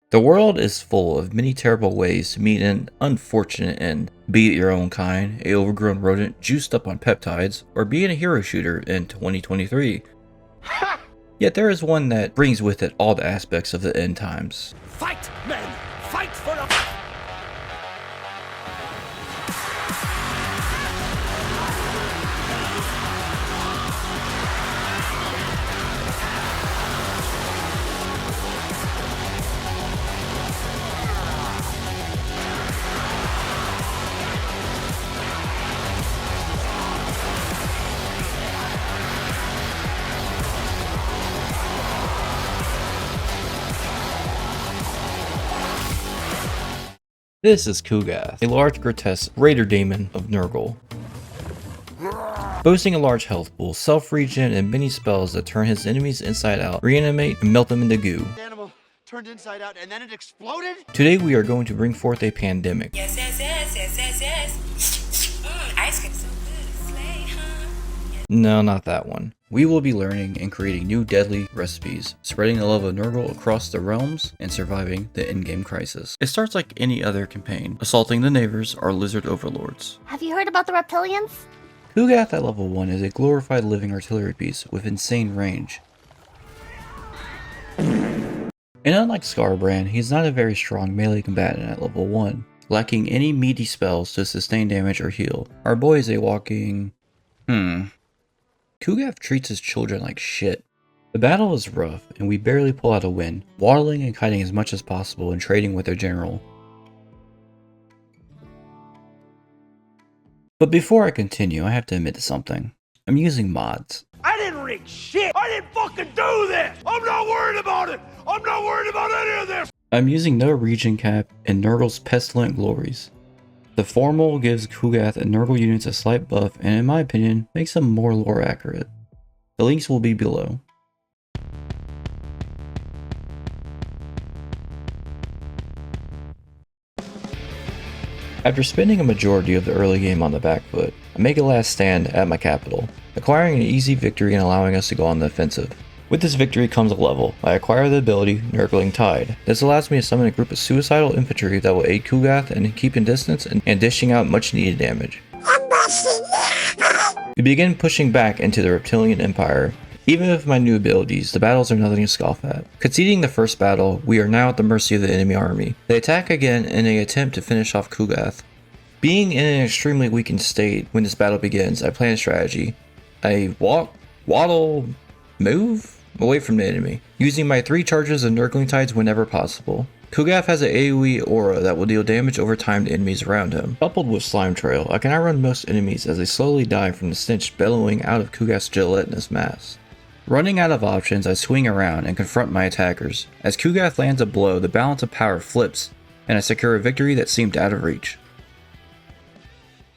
The world is full of many terrible ways to meet an unfortunate end, be it your own kind, a overgrown rodent juiced up on peptides, or being a hero shooter in 2023. Yet there is one that brings with it all the aspects of the end times. Fight, men! Fight for the... This is Kugath, a large grotesque raider demon of Nurgle. Boasting a large health pool, self-regen, and many spells that turn his enemies inside out, reanimate, and melt them into goo. Animal turned inside out and then it exploded? Today we are going to bring forth a pandemic. Yes. Ice cream so good. Slay, huh? No, not that one. We will be learning and creating new deadly recipes, spreading the love of Nurgle across the realms, and surviving the endgame crisis. It starts like any other campaign, assaulting the neighbors, our lizard overlords. Have you heard about the reptilians? Kugath at level 1 is a glorified living artillery piece with insane range. And unlike Scarbrand, he's not a very strong melee combatant at level 1, lacking any meaty spells to sustain damage or heal. Our boy is a walking... Kugath treats his children like shit. The battle is rough, and we barely pull out a win, waddling and kiting as much as possible and trading with their general. But before I continue, I have to admit to something. I'm using mods. I didn't rig shit! I didn't fucking do this! I'm not worried about it! I'm not worried about any of this! I'm using no regen cap and Nurgle's pestilent glories. The formal gives Kugath and Nurgle units a slight buff and in my opinion makes them more lore accurate. The links will be below. After spending a majority of the early game on the back foot, I make a last stand at my capital, acquiring an easy victory and allowing us to go on the offensive. With this victory comes a level. I acquire the ability Nurgling Tide. This allows me to summon a group of suicidal infantry that will aid Kugath in keeping distance and dishing out much needed damage. We begin pushing back into the Reptilian Empire. Even with my new abilities, the battles are nothing to scoff at. Conceding the first battle, we are now at the mercy of the enemy army. They attack again in an attempt to finish off Kugath. Being in an extremely weakened state when this battle begins, I plan a strategy. I waddle, move away from the enemy, using my 3 charges of Nurgling Tides whenever possible. Kugath has an AoE aura that will deal damage over time to enemies around him. Coupled with Slime Trail, I can outrun most enemies as they slowly die from the stench bellowing out of Kugath's gelatinous mass. Running out of options, I swing around and confront my attackers. As Kugath lands a blow, the balance of power flips, and I secure a victory that seemed out of reach.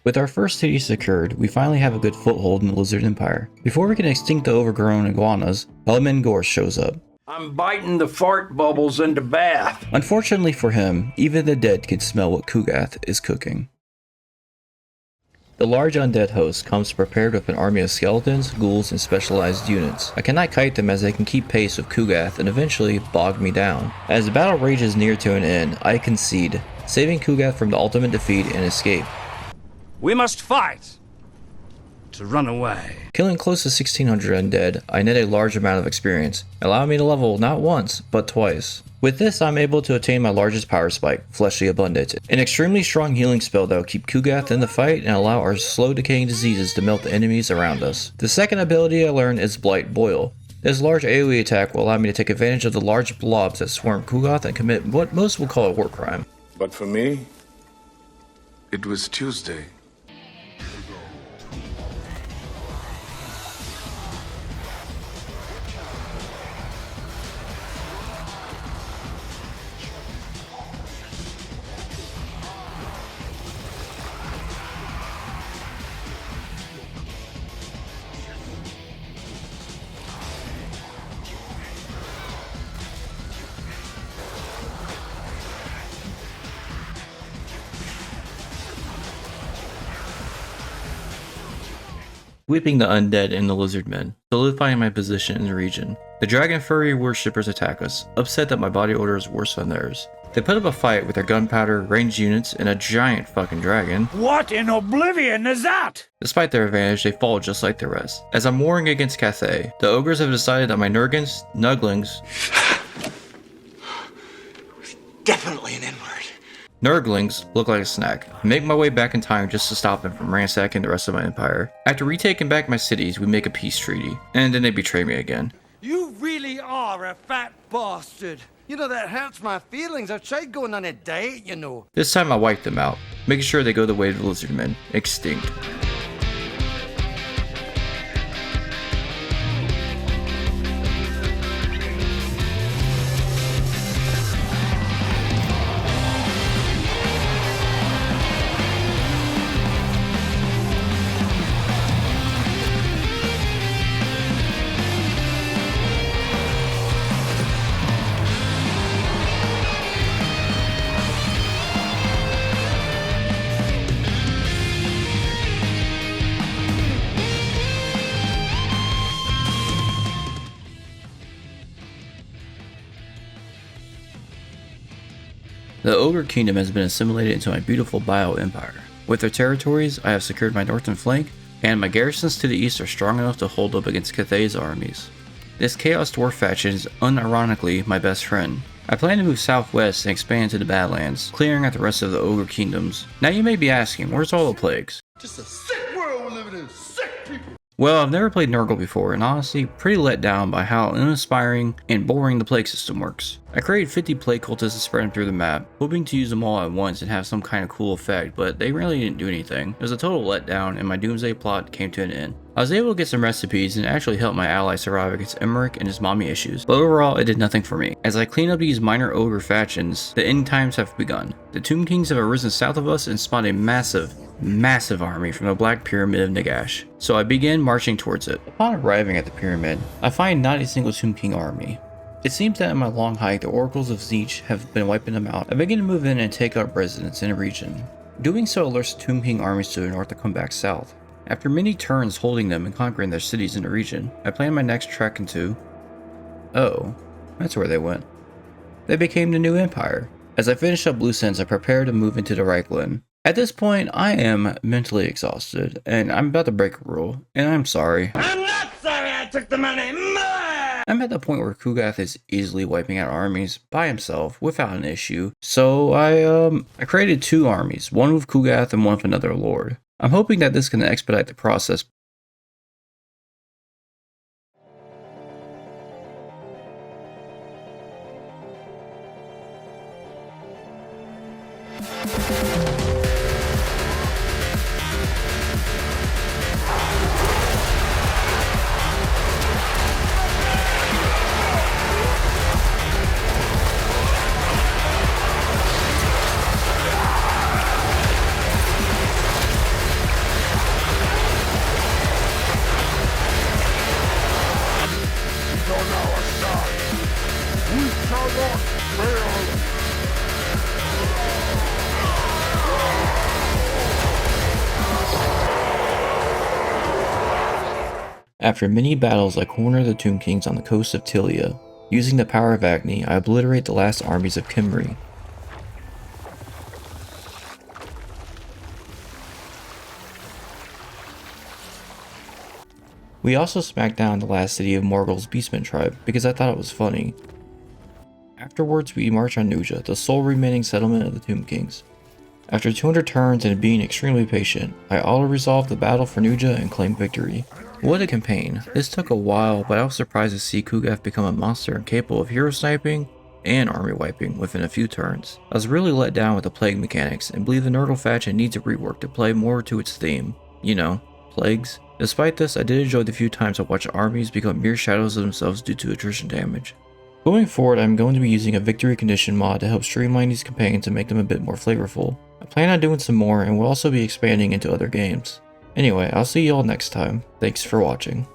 With our first city secured, we finally have a good foothold in the Lizard Empire. Before we can extinct the overgrown iguanas, Helman Ghost shows up. I'm biting the fart bubbles into bath. Unfortunately for him, even the dead can smell what Kugath is cooking. The large undead host comes prepared with an army of skeletons, ghouls, and specialized units. I cannot kite them as they can keep pace with Kugath and eventually bog me down. As the battle rages near to an end, I concede, saving Kugath from the ultimate defeat and escape. We must fight to run away. Killing close to 1600 undead, I net a large amount of experience, allowing me to level not once, but twice. With this, I'm able to attain my largest power spike, Fleshly Abundance, an extremely strong healing spell that will keep Kugath in the fight and allow our slow decaying diseases to melt the enemies around us. The second ability I learned is Blight Boil. This large AoE attack will allow me to take advantage of the large blobs that swarm Kugath and commit what most will call a war crime. But for me, it was Tuesday. Sweeping the undead and the lizardmen, solidifying my position in the region. The dragon furry worshippers attack us, upset that my body odor is worse than theirs. They put up a fight with their gunpowder, ranged units, and a giant fucking dragon. What in oblivion is that? Despite their advantage, they fall just like the rest. As I'm warring against Cathay, the ogres have decided that my Nurglings Definitely an N-word. Nurglings look like a snack. I make my way back in time just to stop them from ransacking the rest of my empire. After retaking back my cities, we make a peace treaty, and then they betray me again. You really are a fat bastard. You know, that hurts my feelings. I've tried going on a diet, you know. This time I wipe them out, making sure they go the way of the lizardmen, extinct. The Ogre Kingdom has been assimilated into my beautiful Bio Empire. With their territories, I have secured my northern flank, and my garrisons to the east are strong enough to hold up against Cathay's armies. This Chaos Dwarf faction is unironically my best friend. I plan to move southwest and expand to the Badlands, clearing out the rest of the Ogre Kingdoms. Now you may be asking, where's all the plagues? Just a sick world we're living in. Sick people. Well, I've never played Nurgle before, and honestly, pretty let down by how uninspiring and boring the plague system works. I created 50 plague cultists and spread them through the map, hoping to use them all at once and have some kind of cool effect, but they really didn't do anything. It was a total letdown, and my doomsday plot came to an end. I was able to get some recipes and actually help my ally survive against Emmerich and his mommy issues, but overall it did nothing for me. As I clean up these minor ogre factions, the end times have begun. The Tomb Kings have arisen south of us and spawned a massive army from the Black Pyramid of Nagash, so I begin marching towards it. Upon arriving at the pyramid, I find not a single Tomb King army. It seems that in my long hike, the oracles of Tzeentch have been wiping them out. I begin to move in and take up residence in the region. Doing so alerts the Tomb King armies to the north to come back south. After many turns holding them and conquering their cities in the region, I plan my next trek into... Oh, that's where they went. They became the new empire. As I finish up loose ends, I prepare to move into the Reichland. At this point, I am mentally exhausted, and I'm about to break a rule, and I'm sorry. I'm not sorry I took the money. I'm at the point where Kugath is easily wiping out armies by himself without an issue, so I created two armies, one with Kugath and one with another lord. I'm hoping that this can expedite the process. After many battles, I corner the Tomb Kings on the coast of Tilia. Using the power of Agni, I obliterate the last armies of Khemri. We also smacked down the last city of Morgul's Beastman tribe because I thought it was funny. Afterwards, we march on Nuja, the sole remaining settlement of the Tomb Kings. After 200 turns and being extremely patient, I auto-resolved the battle for Nuja and claimed victory. What a campaign. This took a while, but I was surprised to see Kugath become a monster and capable of hero sniping and army wiping within a few turns. I was really let down with the plague mechanics and believe the Nurgle faction needs a rework to play more to its theme. You know, plagues. Despite this, I did enjoy the few times I watched armies become mere shadows of themselves due to attrition damage. Going forward, I'm going to be using a victory condition mod to help streamline these campaigns and make them a bit more flavorful. I plan on doing some more and will also be expanding into other games. Anyway, I'll see y'all next time. Thanks for watching.